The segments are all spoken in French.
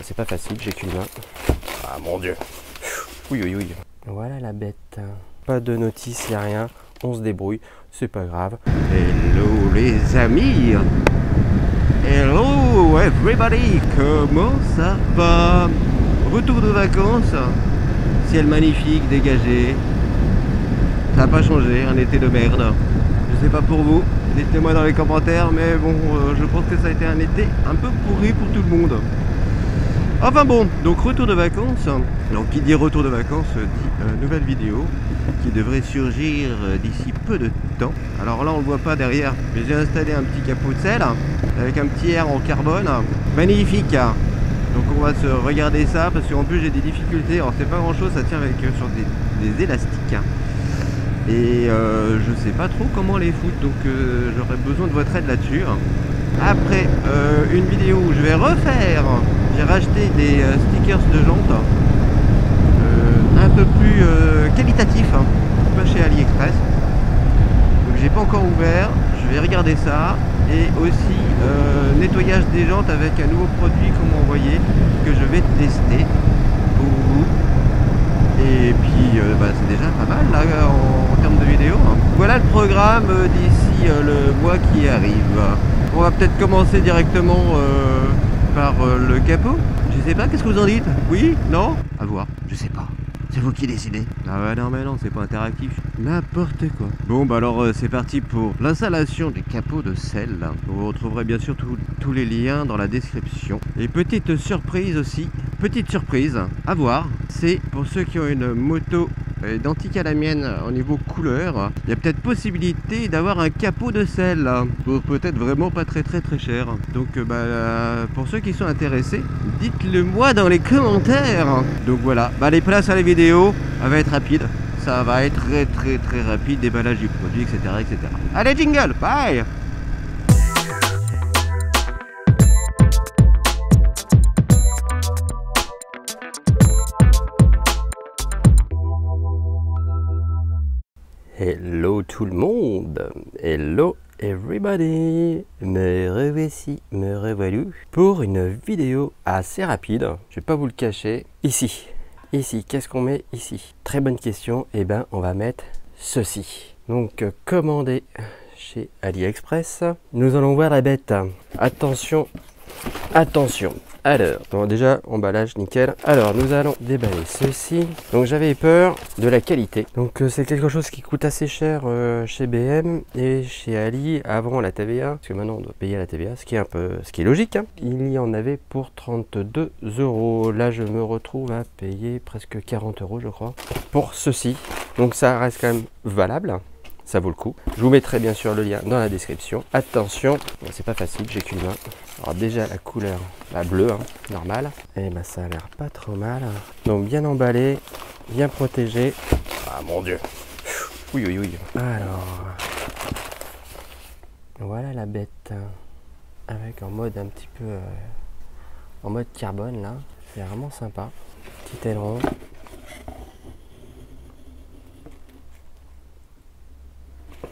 C'est pas facile, j'ai qu'une main. Ah mon dieu. Oui, oui, oui. Voilà la bête. Pas de notice, y a rien. On se débrouille, c'est pas grave. Hello les amis. Hello everybody. Comment ça va? Retour de vacances. Ciel magnifique, dégagé. Ça n'a pas changé, un été de merde. Je sais pas pour vous, dites-moi dans les commentaires, mais bon, je pense que ça a été un été un peu pourri pour tout le monde. Enfin bon, donc retour de vacances. Donc qui dit retour de vacances dit nouvelle vidéo qui devrait surgir d'ici peu de temps. Alors là on le voit pas derrière, mais j'ai installé un petit capot de sel avec un petit air en carbone. Magnifique. Donc on va se regarder ça parce qu'en plus j'ai des difficultés. Alors c'est pas grand chose, ça tient avec sur des élastiques. Et je sais pas trop comment les foutre, donc j'aurais besoin de votre aide là-dessus. Après une vidéo où je vais refaire, j'ai racheté des stickers de jantes un peu plus qualitatifs, pas chez AliExpress. Donc j'ai pas encore ouvert, je vais regarder ça. Et aussi nettoyage des jantes avec un nouveau produit qu'on m'a envoyé que je vais tester pour vous. Et puis c'est déjà pas mal là en termes de vidéo. Voilà le programme d'ici le mois qui arrive. On va peut-être commencer directement par le capot. Je sais pas, qu'est-ce que vous en dites? Oui? Non? À voir, je sais pas. C'est vous qui décidez. Ah ouais, non mais non, c'est pas interactif. N'importe quoi. Bon bah alors c'est parti pour l'installation du capot de sel. Vous retrouverez bien sûr tous les liens dans la description. Et petite surprise aussi, petite surprise à voir, c'est pour ceux qui ont une moto identique à la mienne au niveau couleur, il y a peut-être possibilité d'avoir un capot de sel pour peut-être vraiment pas très cher. Donc pour ceux qui sont intéressés, dites-le moi dans les commentaires. Donc voilà, les places à la vidéo, elle va être rapide. Ça va être très rapide, déballage du produit, etc. Allez jingle, bye. Hello tout le monde. Hello everybody. Me revoici, me revoilà pour une vidéo assez rapide. Je vais pas vous le cacher. Ici, qu'est-ce qu'on met ici? Très bonne question. Eh ben, on va mettre ceci. Donc, commandé chez AliExpress. Nous allons voir la bête. Attention, attention. Alors, donc déjà, emballage nickel. Alors, nous allons déballer ceci. Donc, j'avais peur de la qualité. Donc, c'est quelque chose qui coûte assez cher chez BM et chez Ali avant la TVA. Parce que maintenant, on doit payer la TVA, ce qui est logique. Hein. Il y en avait pour 32 €. Là, je me retrouve à payer presque 40 €, je crois, pour ceci. Donc, ça reste quand même valable. Ça vaut le coup. Je vous mettrai bien sûr le lien dans la description. Attention, c'est pas facile, j'ai qu'une main. Alors déjà la couleur, la bleue, normale. Et ça a l'air pas trop mal. Donc bien emballé, bien protégé. Ah mon dieu. Oui, oui, oui. Alors, voilà la bête. Avec en mode un petit peu, en mode carbone là. C'est vraiment sympa. Petit aileron.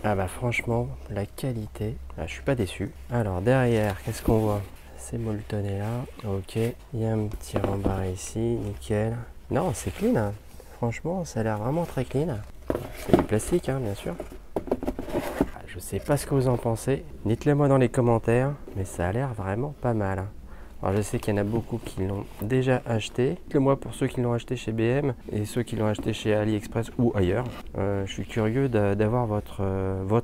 Ah franchement, la qualité, je suis pas déçu. Alors derrière, qu'est-ce qu'on voit? C'est molletonné là, ok. Il y a un petit rembarré ici, nickel. Non, c'est clean, hein. Franchement, ça a l'air vraiment très clean. C'est du plastique, bien sûr. Je sais pas ce que vous en pensez. Dites-le moi dans les commentaires, mais ça a l'air vraiment pas mal. Alors je sais qu'il y en a beaucoup qui l'ont déjà acheté. Dites-le moi pour ceux qui l'ont acheté chez BM et ceux qui l'ont acheté chez AliExpress ou ailleurs. Je suis curieux d'avoir votre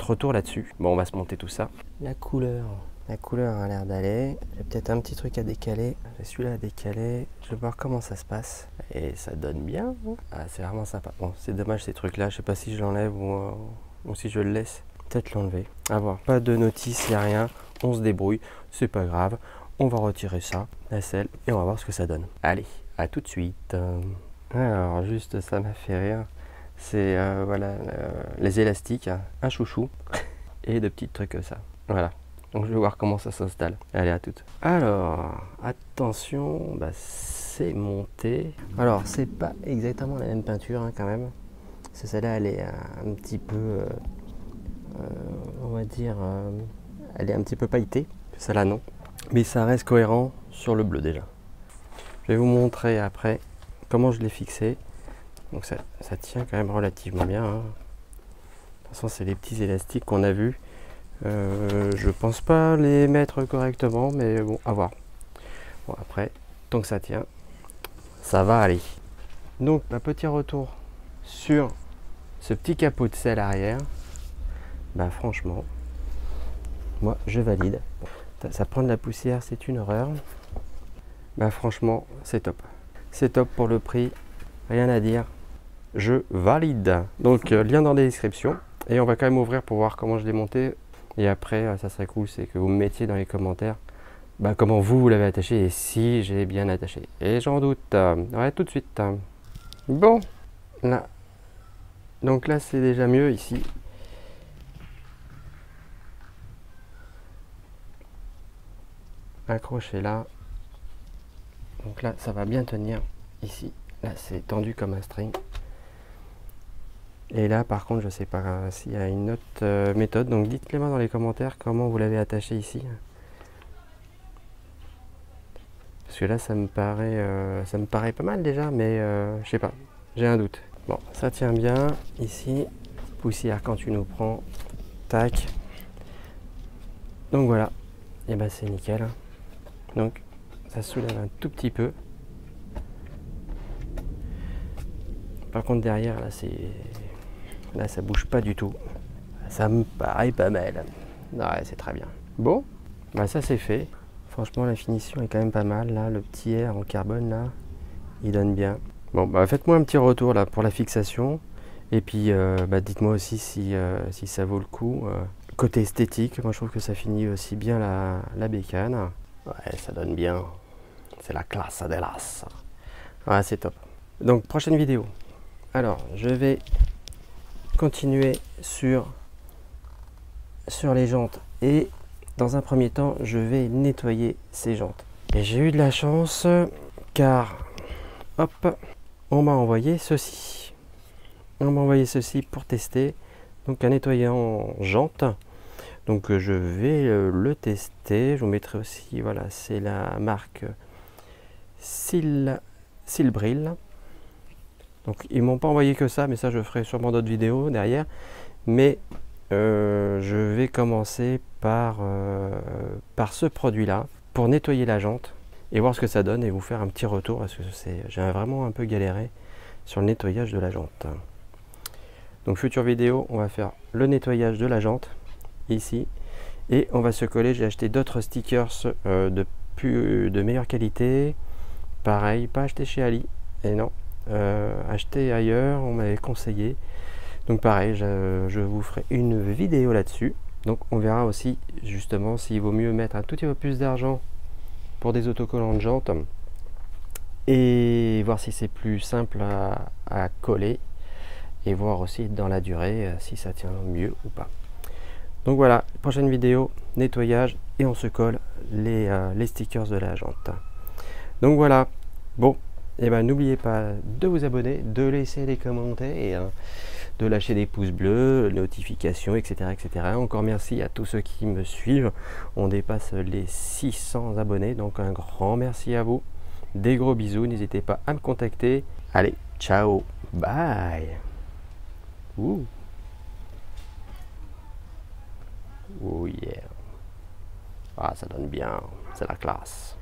retour là-dessus. Bon, on va se monter tout ça. La couleur a l'air d'aller. J'ai peut-être un petit truc à décaler. J'ai celui-là à décaler. Je vais voir comment ça se passe. Et ça donne bien. Ah, c'est vraiment sympa. Bon, c'est dommage ces trucs-là. Je sais pas si je l'enlève ou si je le laisse. Peut-être l'enlever. À voir. Pas de notice, il n'y a rien. On se débrouille. C'est pas grave. On va retirer ça, la selle, et on va voir ce que ça donne. Allez, à tout de suite. Alors, juste, ça m'a fait rire. C'est, voilà, les élastiques, un chouchou, et de petits trucs comme ça. Voilà. Donc, je vais voir comment ça s'installe. Allez, à toutes. Alors, attention, c'est monté. Alors, c'est pas exactement la même peinture, quand même. Celle-là, elle est un petit peu, on va dire, elle est un petit peu pailletée. Celle-là, non. Mais ça reste cohérent sur le bleu déjà. Je vais vous montrer après comment je l'ai fixé. Donc ça tient quand même relativement bien, hein. De toute façon, c'est les petits élastiques qu'on a vus. Je pense pas les mettre correctement, mais bon, à voir. Bon, après, tant que ça tient, ça va aller. Donc, un petit retour sur ce petit capot de selle arrière. Bah franchement, moi je valide. Ça prend de la poussière, c'est une horreur. Bah franchement, c'est top. C'est top pour le prix, rien à dire. Je valide. Donc lien dans la description. Et on va quand même ouvrir pour voir comment je l'ai monté. Et après, ça serait cool, c'est que vous me mettiez dans les commentaires bah, comment vous l'avez attaché et si j'ai bien attaché. Et j'en doute. Ouais, tout de suite. Bon, là. Donc là, c'est déjà mieux ici. Accroché là. Donc là, ça va bien tenir ici. Là, c'est tendu comme un string. Et là, par contre, je sais pas s'il y a une autre méthode. Donc dites-le moi dans les commentaires comment vous l'avez attaché ici. Parce que là, ça me paraît pas mal déjà, mais je sais pas. J'ai un doute. Bon, ça tient bien ici. Poussière quand tu nous prends. Tac. Donc voilà. Et ben c'est nickel. Donc ça soulève un tout petit peu. Par contre derrière là ça bouge pas du tout. Ça me paraît pas mal. Ouais, c'est très bien. Bon, bah ça c'est fait. Franchement la finition est quand même pas mal là. Le petit air en carbone là, il donne bien. Bon bah faites-moi un petit retour là pour la fixation. Et puis bah, dites-moi aussi si ça vaut le coup. Côté esthétique, moi je trouve que ça finit aussi bien la bécane. Ouais, ça donne bien. C'est la classe de l'as. Ouais, c'est top. Donc, prochaine vidéo. Alors, je vais continuer sur les jantes. Et dans un premier temps, je vais nettoyer ces jantes. Et j'ai eu de la chance car, hop, on m'a envoyé ceci. On m'a envoyé ceci pour tester. Donc, un nettoyant jante. Donc je vais le tester, je vous mettrai aussi, voilà, c'est la marque Silbril. Donc ils m'ont pas envoyé que ça, mais ça je ferai sûrement d'autres vidéos derrière. Mais je vais commencer par ce produit-là pour nettoyer la jante et voir ce que ça donne et vous faire un petit retour parce que j'ai vraiment un peu galéré sur le nettoyage de la jante. Donc future vidéo, on va faire le nettoyage de la jante. Ici et on va se coller. J'ai acheté d'autres stickers de meilleure qualité, pareil, pas acheté chez Ali et non, acheté ailleurs, on m'avait conseillé. Donc pareil, je vous ferai une vidéo là-dessus. Donc on verra aussi justement s'il vaut mieux mettre un tout petit peu plus d'argent pour des autocollants de jantes et voir si c'est plus simple à coller et voir aussi dans la durée si ça tient mieux ou pas. Donc voilà, prochaine vidéo, nettoyage et on se colle les stickers de la jante. Donc voilà, bon, et ben n'oubliez pas de vous abonner, de laisser des commentaires, de lâcher des pouces bleus, notifications, etc., etc. Encore merci à tous ceux qui me suivent. On dépasse les 600 abonnés, donc un grand merci à vous. Des gros bisous, n'hésitez pas à me contacter. Allez, ciao, bye. Ouh. Oh yeah. Ah, ça donne bien, c'est la classe.